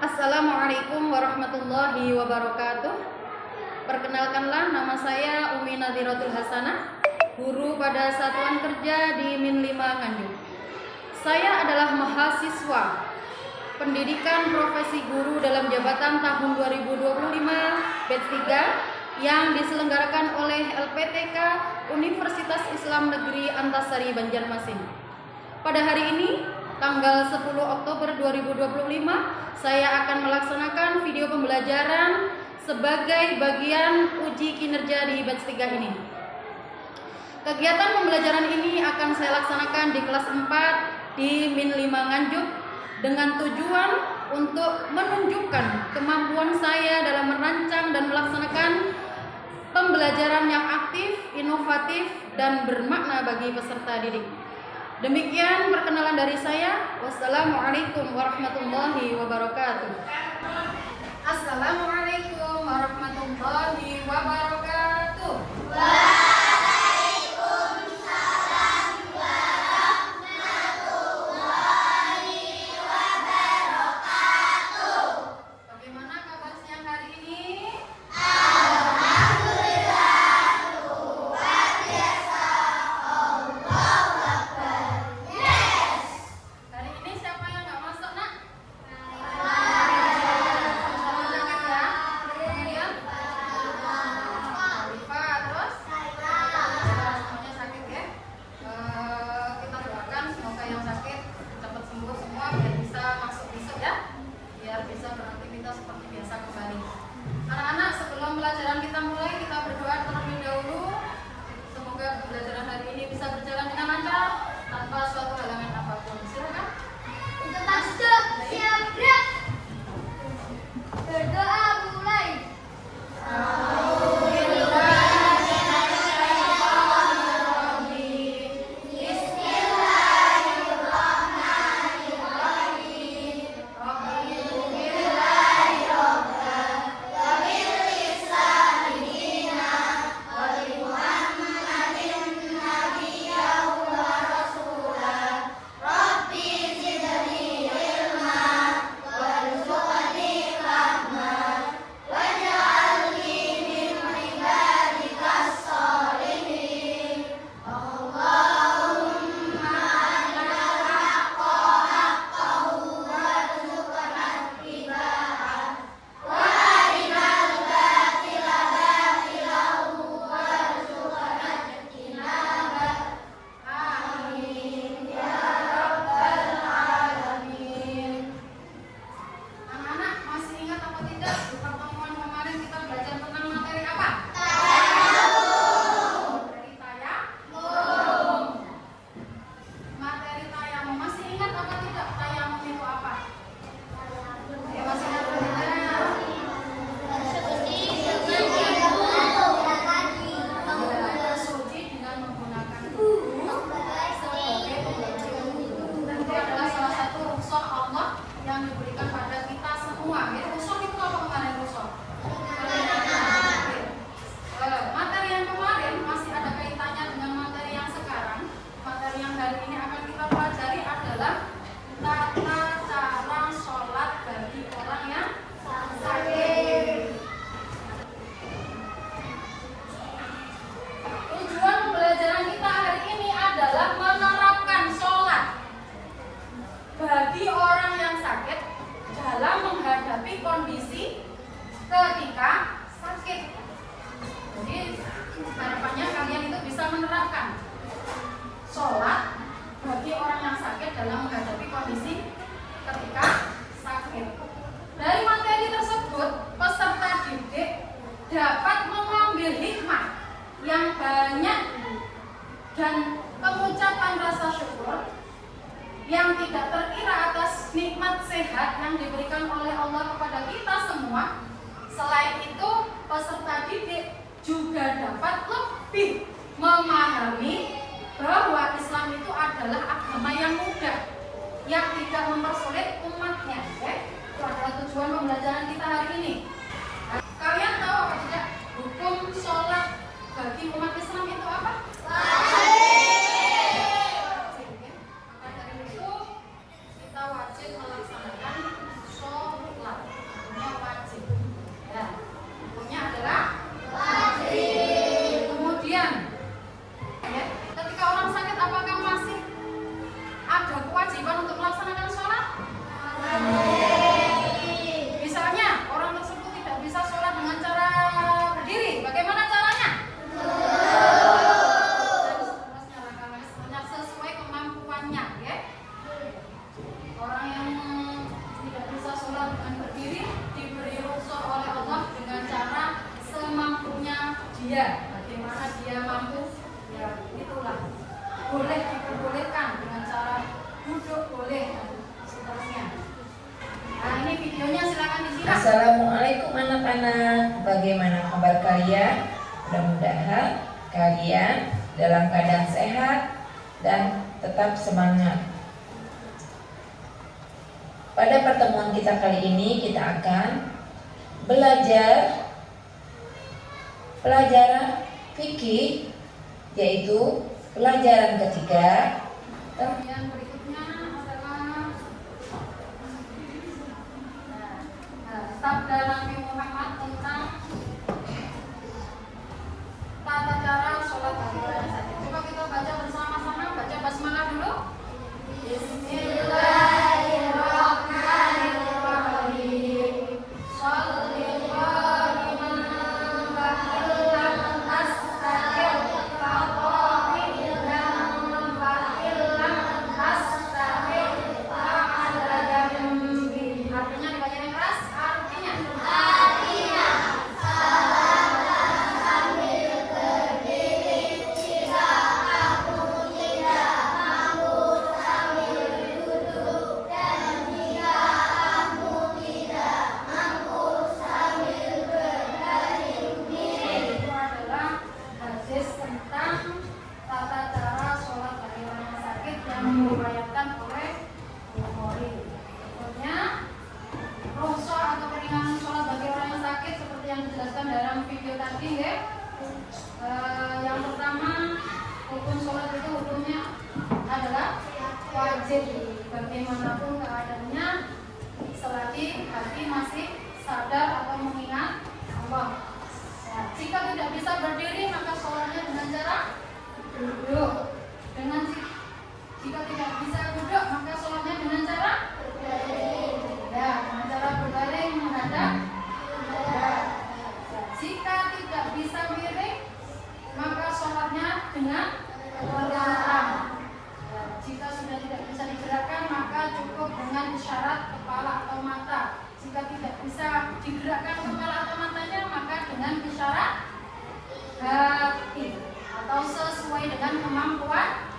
Assalamualaikum warahmatullahi wabarakatuh. Perkenalkanlah, nama saya Umi Nadhiratul Hasanah, guru pada Satuan Kerja di Min 5 Nganjuk. Saya adalah mahasiswa Pendidikan Profesi Guru dalam Jabatan tahun 2025 batch 3 yang diselenggarakan oleh LPTK Universitas Islam Negeri Antasari Banjarmasin. Pada hari ini, tanggal 10 Oktober 2025, saya akan melaksanakan video pembelajaran sebagai bagian uji kinerja di batch 3 ini. Kegiatan pembelajaran ini akan saya laksanakan di kelas 4 di Min 5 Nganjuk dengan tujuan untuk menunjukkan kemampuan saya dalam merancang dan melaksanakan pembelajaran yang aktif, inovatif, dan bermakna bagi peserta didik. Demikian perkenalan dari saya. Wassalamualaikum warahmatullahi wabarakatuh. Assalamualaikum warahmatullahi wabarakatuh. Waalaikumsalam warahmatullahi wabarakatuh. Bagaimana kabar siang hari ini? Alhamdulillah, luar biasa. Allahu Akbar. Yes. Hari ini siapa yang nggak masuk, nak? Jangan ya. Kemudian Alifah, terus semuanya sakit ya. Kita doakan semoga yang sakit cepat sembuh semua biar bisa masuk besok ya. Biar bisa beraktivitas seperti biasa kembali. Anak-anak, sebelum pelajaran kita mulai, kita berdoa terlebih dahulu. Semoga pembelajaran hari ini bisa berjalan dengan lancar tanpa suatu halangan apapun. Silakan. Untuk masuk, siap gerak. Berdoa mulai. Anak-anak masih ingat apa tidak di pertemuan kemarin kita belajar tentang materi apa? Materi tayamum. Materi tayamum. Masih ingat apa tidak tayamum itu apa? Ya, masih ingat apa tidak? Bersuci dengan menggunakan wudu sebagai pembaca wudu. Dan itu adalah salah satu rukhsah Allah yang diberikan pada kita semua. Ya, rukhsah itu apa kemarin rukhsah? Materi yang kemarin masih ada kaitannya dengan materi yang sekarang. Materi yang hari ini akan kita pelajari adalah tata cara sholat bagi orang yang sakit. Tujuan pembelajaran kita hari ini adalah menerapkan sholat bagi orang yang sakit dalam menghadapi kondisi ketika sakit. Jadi harapannya kalian itu bisa menerapkan sholat bagi orang yang sakit dalam menghadapi kondisi ketika sakit. Dari materi tersebut, peserta didik dapat mengambil hikmah yang banyak dan pengucapan rasa syukur yang tidak terkira atas nikmat sehat yang diberikan oleh Allah kepada kita semua. Selain itu, peserta didik juga dapat lebih memahami bahwa Islam itu adalah agama yang mudah, yang tidak mempersulit umatnya. Itu adalah tujuan pembelajaran kita hari ini. Kalian tahu apa tidak hukum sholat bagi umat Islam itu apa? Maka dari itu kita wajib melaksanakan sholat. dia, bagaimana dia mampu, ya itulah boleh diperbolehkan dengan cara duduk boleh dan seterusnya. Nah ini videonya silakan disimak. Assalamualaikum anak-anak, bagaimana kabar kalian? Mudah-mudahan kalian dalam keadaan sehat dan tetap semangat. Pada pertemuan kita kali ini kita akan belajar pelajaran fikih, yaitu pelajaran ketiga. Yang berikutnya adalah sabda Nabi Muhammad tentang tata cara sholat bagi orang yang sakit. Coba kita baca bersama-sama, baca basmalah dulu. Bismillahirrahmanirrahim. Sholli qa'iman fa'illam astaqim fa'illam astaqim fa'ala jambi. Artinya dibaca yang keras, artinya itu adalah hadis tentang tata cara sholat bagi orang yang sakit yang diriwayatkan oleh Bukhari. Berikutnya, rukhsah atau keringanan sholat bagi orang yang sakit seperti yang dijelaskan dalam video tadi ya. Yang pertama, hukum sholat itu hukumnya adalah wajib bagaimanapun keadaannya selagi hati masih sadar atau mengingat Allah. Ya, jika tidak bisa berdiri maka sholatnya dengan cara duduk. Jika tidak bisa duduk maka sholatnya dengan cara ya, dengan cara berbaring menghadap ya. Jika tidak bisa miring maka sholatnya dengan bergerak. Ya, jika sudah tidak bisa digerakkan maka cukup dengan isyarat kepala atau mata. Jika tidak bisa digerakkan kepala atau matanya maka dengan isyarat hati atau sesuai dengan kemampuan.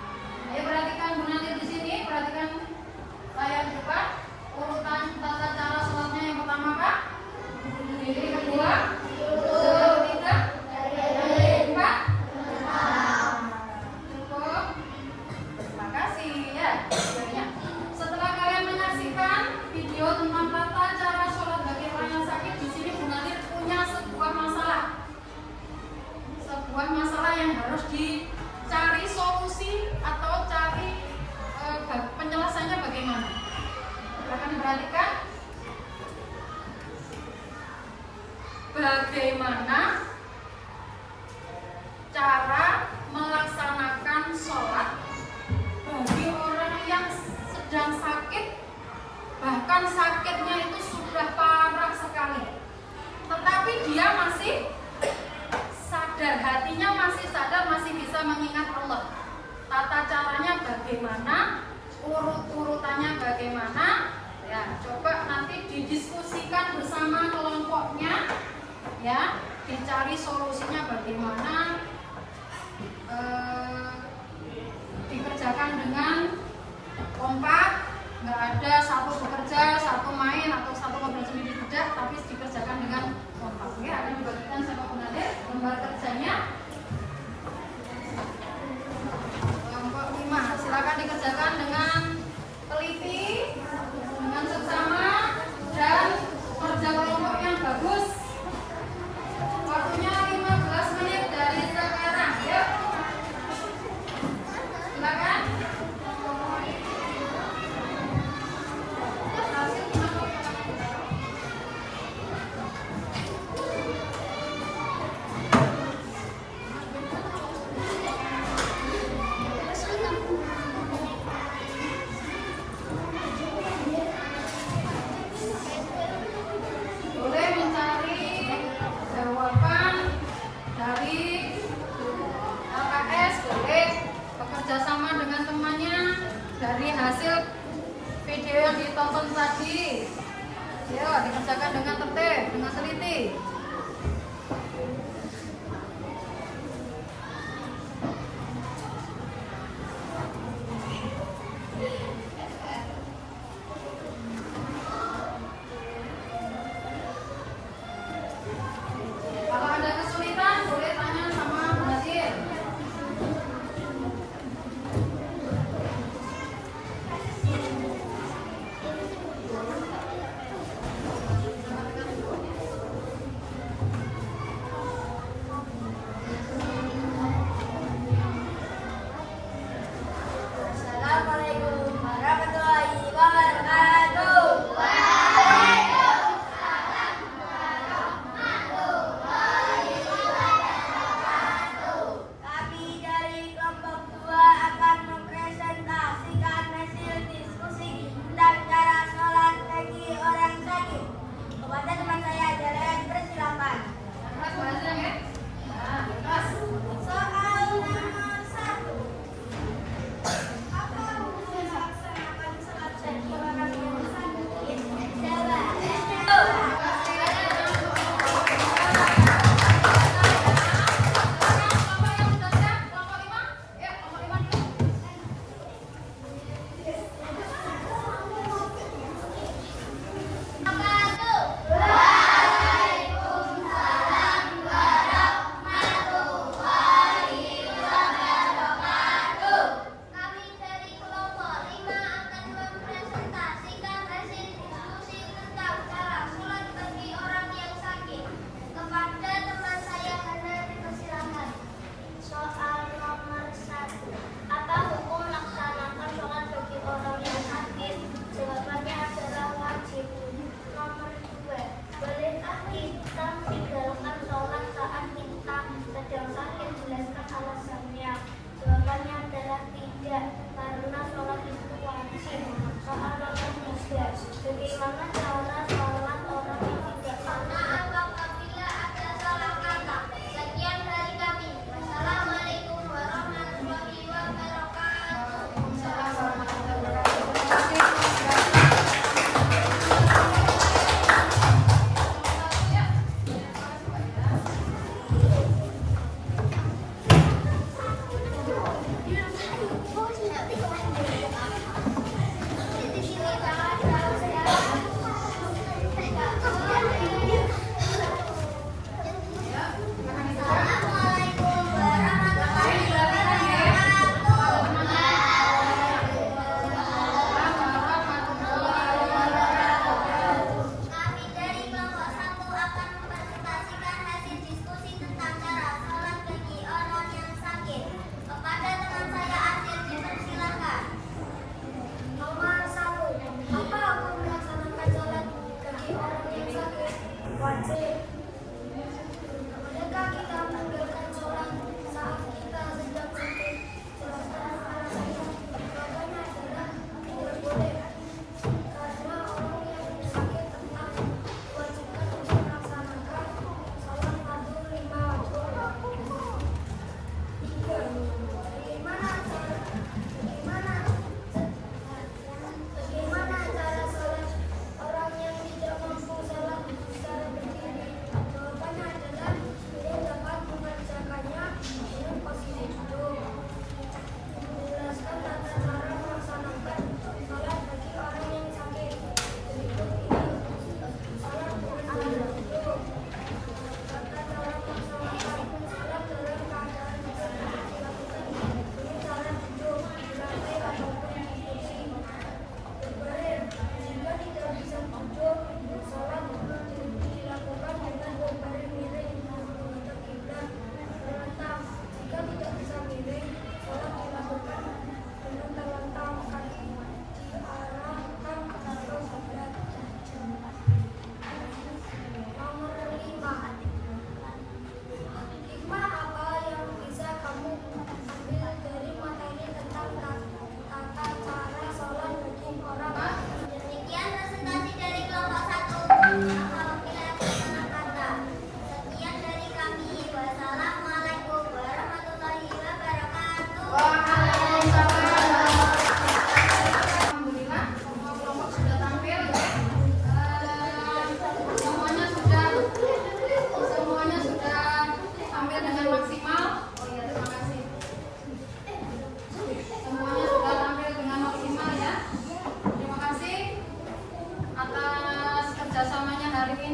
Ayo perhatikan Bu Nadir di sini, perhatikan layar depan. Urutan tata cara sholatnya yang pertama apa? Berdiri, kedua, ketiga, yang keempat. Cukup. Terima kasih ya. Setelah kalian menyaksikan video tentang tata cara sholat bagi orang yang sakit, di sini Bu Nadir punya sebuah masalah yang harus dicari solusi atau cari penyelesaiannya bagaimana. Silakan diperhatikan. Bagaimana cara melaksanakan sholat bagi orang yang sedang sakit, bahkan sakitnya itu sudah parah sekali, tetapi dia masih sadar, hatinya masih sadar, masih bisa mengingat Allah. Tata caranya bagaimana, urut-urutannya bagaimana, ya coba nanti didiskusikan bersama kelompoknya, ya dicari solusinya bagaimana, dikerjakan dengan kompak, nggak ada satu bekerja, satu main atau satu ngobrol sendiri, tidak, tapi dikerjakan dengan kompak. Ya, akan dibagikan sama Bu Nadir lembar kerjanya. Kelompok 5, silakan dikerjakan dengan teliti, dengan seksama, dan kerja kelompok yang bagus. Waktunya 15 menit dari sekarang. Yuk. Silakan. Boleh mencari jawaban dari LKS, boleh bekerja sama dengan temannya dari hasil video yang ditonton tadi. Yuk, dikerjakan dengan tertib, dengan teliti.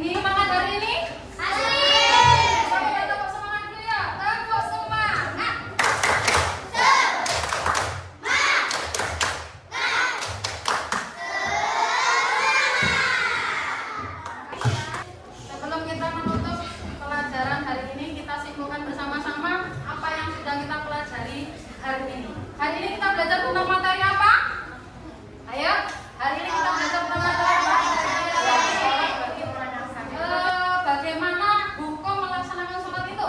ini? Semangat hari ini? Asik. Coba kita tepuk semangat dulu ya. Tepuk semangat. Sebelum kita menutup pelajaran hari ini, kita simpulkan bersama-sama apa yang sudah kita pelajari hari ini. Hari ini kita belajar tentang materi apa? Ayo, hari ini kita belajar tentang materi apa? Sholat bagi orang yang sakit. Bagaimana hukum melaksanakan sholat itu?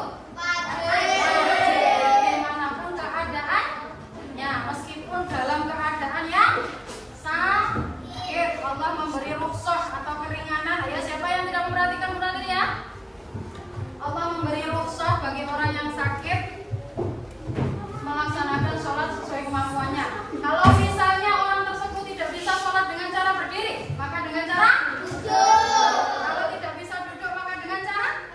Bagaimanapun keadaannya, meskipun dalam keadaan yang sakit, Allah memberi rukhsah atau keringanan. Ayo, siapa yang tidak memperhatikan tadi ya? Allah memberi rukhsah bagi orang yang sakit melaksanakan sholat sesuai kemampuannya. Kalau misalnya orang tersebut tidak bisa sholat dengan cara berdiri, maka dengan cara kalau tidak bisa duduk, maka dengan cara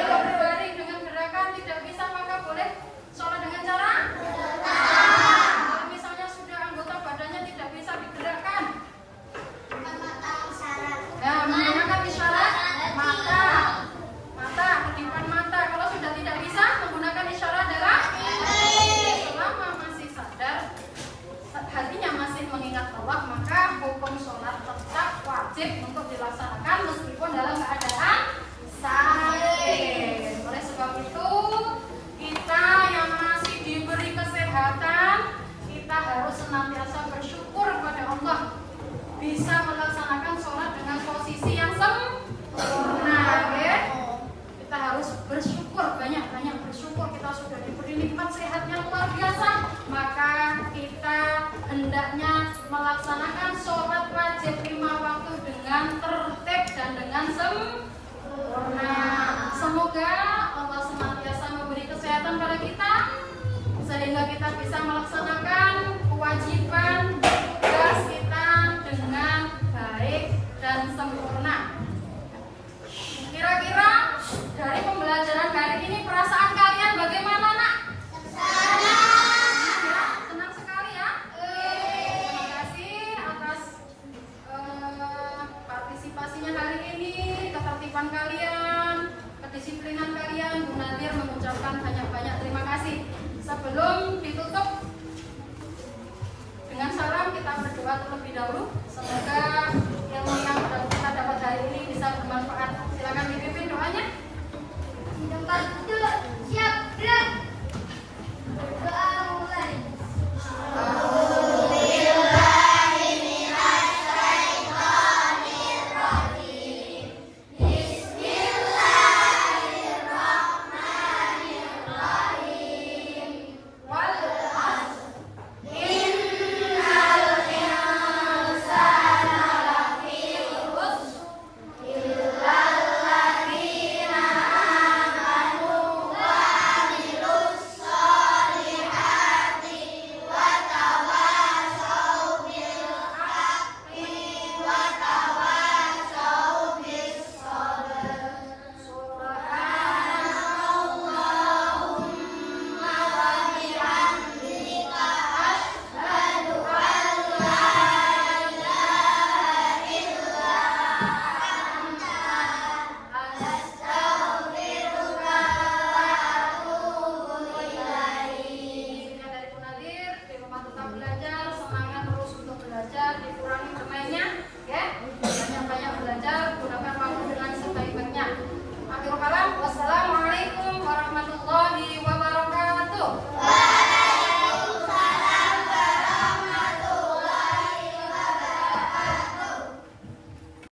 berbaring. Dengan gerakan tidak bisa, maka boleh sholat dengan cara kalau misalnya sudah anggota badannya tidak bisa digerakkan, nah, menggunakan isyarat mata, kedipan mata. Kalau sudah tidak bisa, menggunakan isyarat adalah selama masih sadar, hatinya masih mengingat Allah, maka hukum sholat tetap wajib untuk dilaksanakan meskipun dalam keadaan sakit. Oleh sebab itu, kita yang masih diberi kesehatan, kita harus senantiasa bersyukur kepada Allah bisa melaksanakan sholat dengan posisi yang sempurna, ya. Kita harus bersyukur, banyak-banyak bersyukur. Kita sudah diberi nikmat sehat yang luar biasa, maka kita hendaknya melaksanakan sholat wajib 5 waktu dengan tertib dan dengan sempurna. Semoga Allah senantiasa memberi kesehatan pada kita sehingga kita bisa melaksanakan kewajiban tugas kita dengan baik dan sempurna. Kira-kira dari pembelajaran hari ini perasaan kalian bagaimana, Nak? Senang sekali ya? Terima kasih atas partisipasinya hari ini, ketertiban kalian, kedisiplinan kalian. Bu Nadir mengucapkan banyak-banyak terima kasih. Sebelum ditutup dengan salam, kita berdoa terlebih dahulu. Semoga